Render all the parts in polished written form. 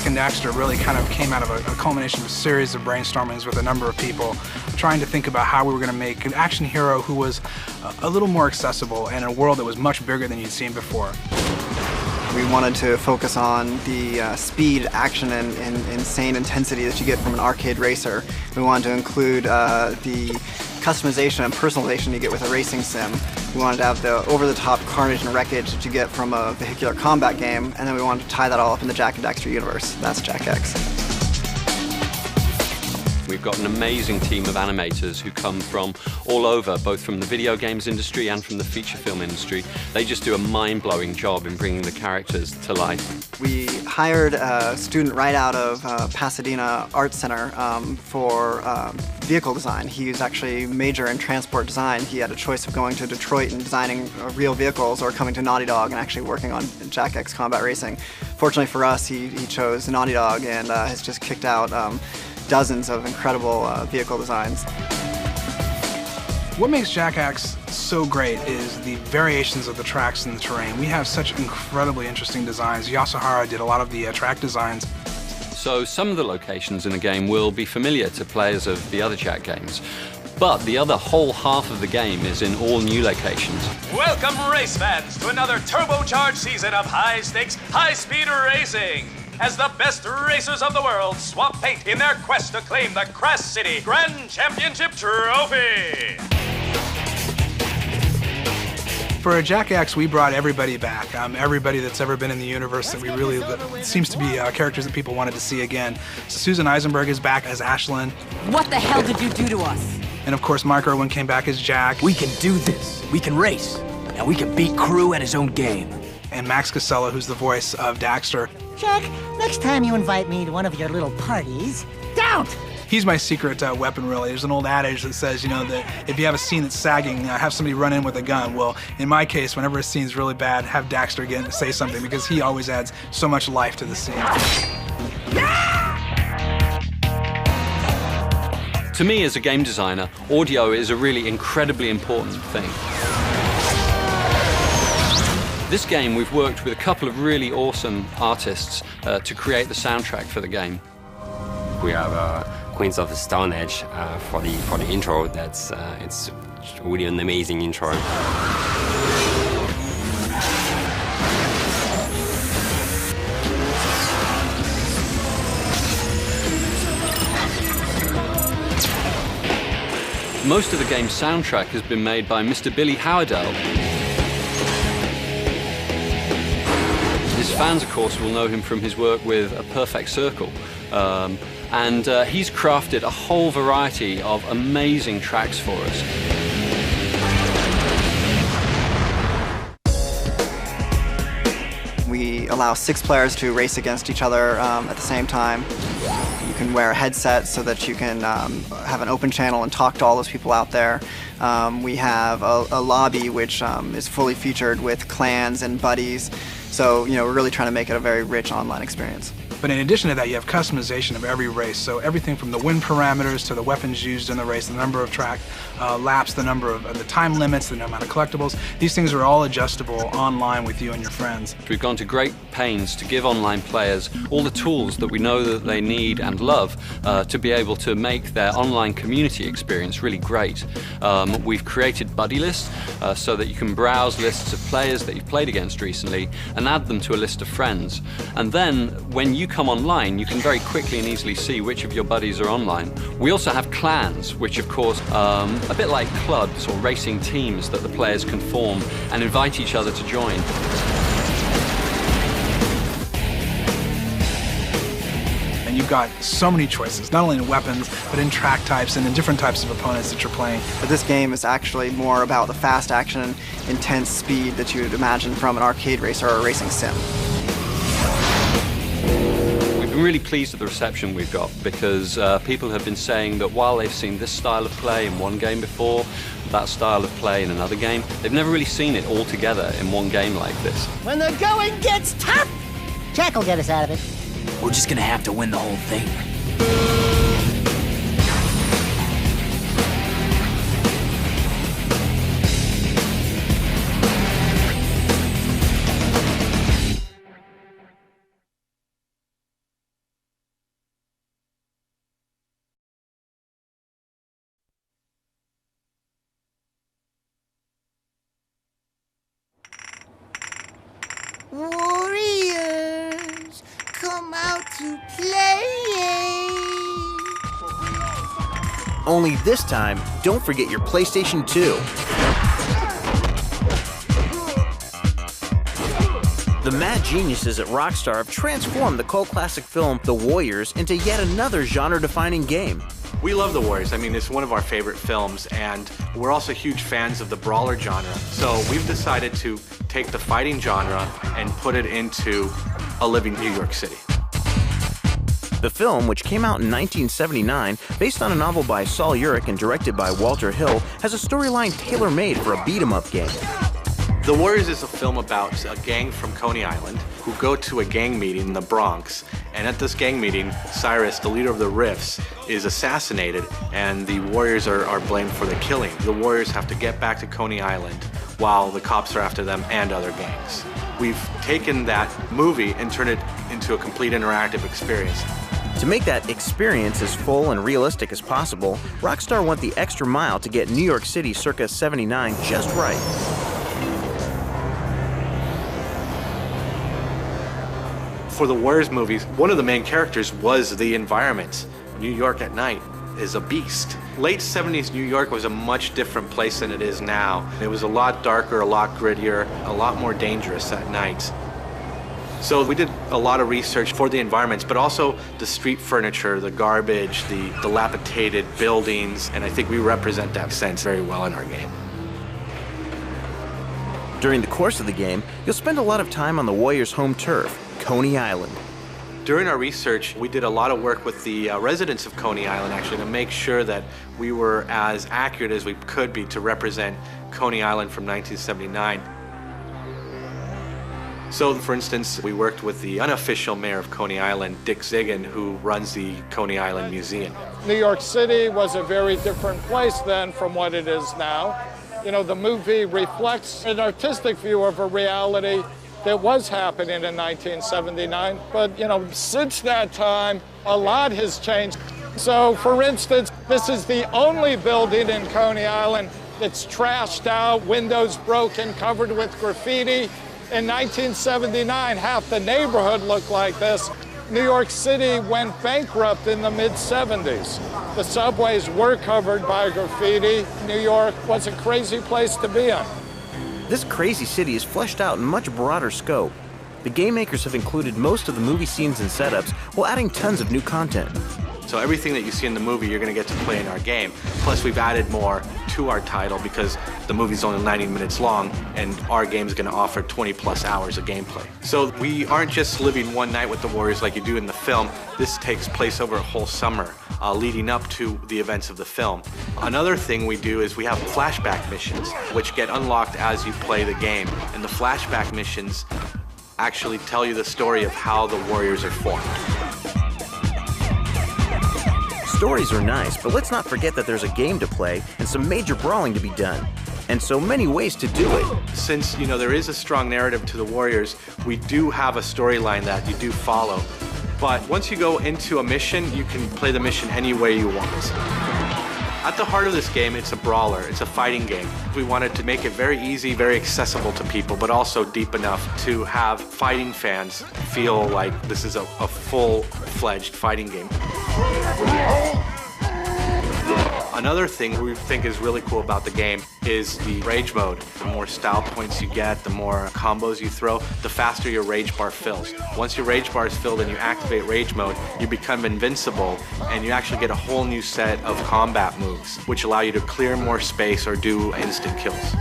Jak and Daxter really kind of came out of a culmination of a series of brainstormings with a number of people trying to think about how we were going to make an action hero who was a little more accessible and in a world that was much bigger than you'd seen before. We wanted to focus on the speed, action, and insane intensity that you get from an arcade racer. We wanted to include the customization and personalization you get with a racing sim. We wanted to have the over-the-top carnage and wreckage that you get from a vehicular combat game, and then we wanted to tie that all up in the Jak and Daxter universe. That's Jak X. We've got an amazing team of animators who come from all over, both from the video games industry and from the feature film industry. They just do a mind-blowing job in bringing the characters to life. We hired a student right out of Pasadena Art Center for vehicle design. He was actually major in transport design. He had a choice of going to Detroit and designing real vehicles or coming to Naughty Dog and actually working on Jak X Combat Racing. Fortunately for us, he chose Naughty Dog and has just kicked out dozens of incredible vehicle designs. What makes Jak X so great is the variations of the tracks and the terrain. We have such incredibly interesting designs. Yasuhara did a lot of the track designs. So some of the locations in the game will be familiar to players of the other Jak games, but the other whole half of the game is in all new locations. Welcome, race fans, to another turbocharged season of high-stakes, high-speed racing. As the best racers of the world swap paint in their quest to claim the Crash City Grand Championship Trophy. For Jak X, we brought everybody back. Everybody that's ever been in the universe that seems to be characters that people wanted to see again. Susan Eisenberg is back as Ashlyn. What the hell did you do to us? And of course, Mark Irwin came back as Jak. We can do this. We can race. And we can beat Crew at his own game. And Max Casella, who's the voice of Daxter. Jak, next time you invite me to one of your little parties, don't! He's my secret weapon, really. There's an old adage that says, you know, that if you have a scene that's sagging, have somebody run in with a gun. Well, in my case, whenever a scene's really bad, have Daxter get in to say something, because he always adds so much life to the scene. To me, as a game designer, audio is a really incredibly important thing. This game, we've worked with a couple of really awesome artists to create the soundtrack for the game. We have Queens of the Stone Age for the intro. It's really an amazing intro. Most of the game's soundtrack has been made by Mr. Billy Howardell. His fans, of course, will know him from his work with A Perfect Circle. And he's crafted a whole variety of amazing tracks for us. We allow 6 players to race against each other at the same time. You can wear a headset so that you can have an open channel and talk to all those people out there. We have a lobby which is fully featured with clans and buddies. So, you know, we're really trying to make it a very rich online experience. But in addition to that, you have customization of every race. So everything from the wind parameters to the weapons used in the race, the number of track laps, the number of the time limits, the amount of collectibles. These things are all adjustable online with you and your friends. We've gone to great pains to give online players all the tools that we know that they need and love to be able to make their online community experience really great. We've created buddy lists so that you can browse lists of players that you've played against recently and add them to a list of friends. And then when you come online, you can very quickly and easily see which of your buddies are online. We also have clans, which of course a bit like clubs or racing teams that the players can form and invite each other to join. And you've got so many choices, not only in weapons, but in track types and in different types of opponents that you're playing. But this game is actually more about the fast action, intense speed that you would imagine from an arcade racer or a racing sim. I'm really pleased with the reception we've got because people have been saying that while they've seen this style of play in one game before, that style of play in another game, they've never really seen it all together in one game like this. When the going gets tough, Jak will get us out of it. We're just gonna have to win the whole thing. Warriors, come out to play. Only this time, don't forget your PlayStation 2. The mad geniuses at Rockstar have transformed the cult classic film The Warriors into yet another genre-defining game. We love The Warriors. I mean, it's one of our favorite films, and we're also huge fans of the brawler genre. So we've decided to take the fighting genre and put it into a living New York City. The film, which came out in 1979, based on a novel by Saul Urich and directed by Walter Hill, has a storyline tailor-made for a beat-em-up game. The Warriors is a film about a gang from Coney Island who go to a gang meeting in the Bronx. And at this gang meeting, Cyrus, the leader of the Riffs, is assassinated, and the Warriors are blamed for the killing. The Warriors have to get back to Coney Island while the cops are after them and other gangs. We've taken that movie and turned it into a complete interactive experience. To make that experience as full and realistic as possible, Rockstar went the extra mile to get New York City circa '79 just right. For the Warriors movies, one of the main characters was the environment. New York at night is a beast. Late 70s New York was a much different place than it is now. It was a lot darker, a lot grittier, a lot more dangerous at night. So we did a lot of research for the environments, but also the street furniture, the garbage, the dilapidated buildings, and I think we represent that sense very well in our game. During the course of the game, you'll spend a lot of time on the Warriors' home turf, Coney Island. During our research, we did a lot of work with the residents of Coney Island, actually, to make sure that we were as accurate as we could be to represent Coney Island from 1979. So, for instance, we worked with the unofficial mayor of Coney Island, Dick Zigan, who runs the Coney Island Museum. New York City was a very different place then from what it is now. You know, the movie reflects an artistic view of a reality that was happening in 1979. But, you know, since that time, a lot has changed. So, for instance, this is the only building in Coney Island that's trashed out, windows broken, covered with graffiti. In 1979, half the neighborhood looked like this. New York City went bankrupt in the mid-70s. The subways were covered by graffiti. New York was a crazy place to be in. This crazy city is fleshed out in much broader scope. The game makers have included most of the movie scenes and setups while adding tons of new content. So everything that you see in the movie, you're going to get to play in our game. Plus, we've added more to our title because the movie's only 90 minutes long, and our game's going to offer 20+ hours of gameplay. So we aren't just living one night with the Warriors like you do in the film. This takes place over a whole summer, leading up to the events of the film. Another thing we do is we have flashback missions, which get unlocked as you play the game. And the flashback missions actually tell you the story of how the Warriors are formed. Stories are nice, but let's not forget that there's a game to play and some major brawling to be done. And so many ways to do it. Since, you know, there is a strong narrative to the Warriors, we do have a storyline that you do follow. But once you go into a mission, you can play the mission any way you want. At the heart of this game, it's a brawler, it's a fighting game. We wanted to make it very easy, very accessible to people, but also deep enough to have fighting fans feel like this is a full-fledged fighting game. Another thing we think is really cool about the game is the rage mode. The more style points you get, the more combos you throw, the faster your rage bar fills. Once your rage bar is filled and you activate rage mode, you become invincible and you actually get a whole new set of combat moves, which allow you to clear more space or do instant kills.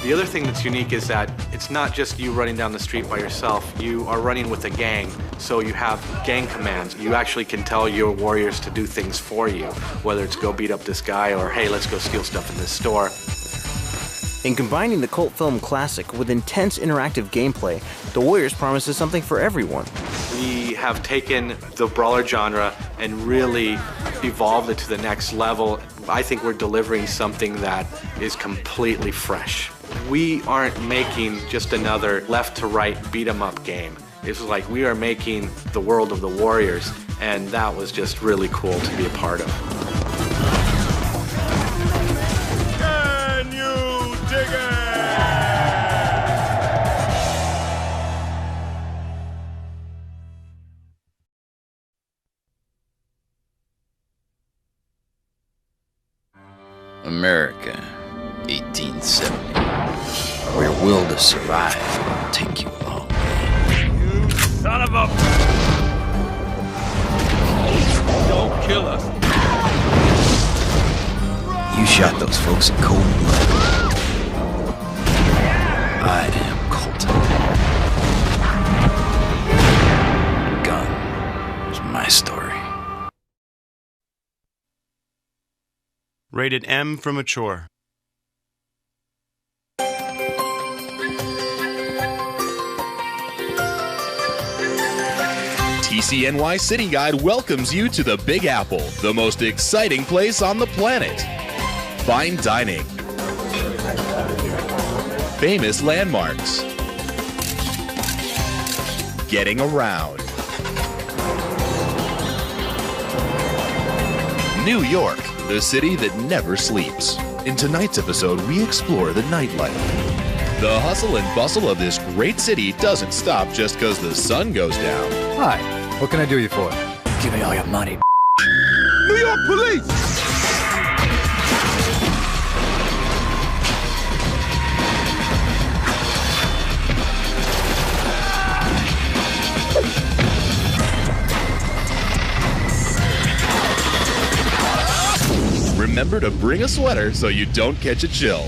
The other thing that's unique is that it's not just you running down the street by yourself. You are running with a gang, so you have gang commands. You actually can tell your warriors to do things for you, whether it's go beat up this guy or, hey, let's go steal stuff in this store. In combining the cult film classic with intense interactive gameplay, The Warriors promises something for everyone. We have taken the brawler genre and really evolved it to the next level. I think we're delivering something that is completely fresh. We aren't making just another left-to-right beat-em-up game. It's like we are making the world of the Warriors, and that was just really cool to be a part of. Can you dig it? America, 1870. Where will to survive will take you a long way. You son of a... Don't kill us. You shot those folks in cold blood. I am Colton. Gun is my story. Rated M for mature. TCNY City Guide welcomes you to the Big Apple, the most exciting place on the planet. Fine dining, famous landmarks, getting around. New York, the city that never sleeps. In tonight's episode, we explore the nightlife. The hustle and bustle of this great city doesn't stop just because the sun goes down. Hi, what can I do you for? Give me all your money. New York Police! Remember to bring a sweater so you don't catch a chill.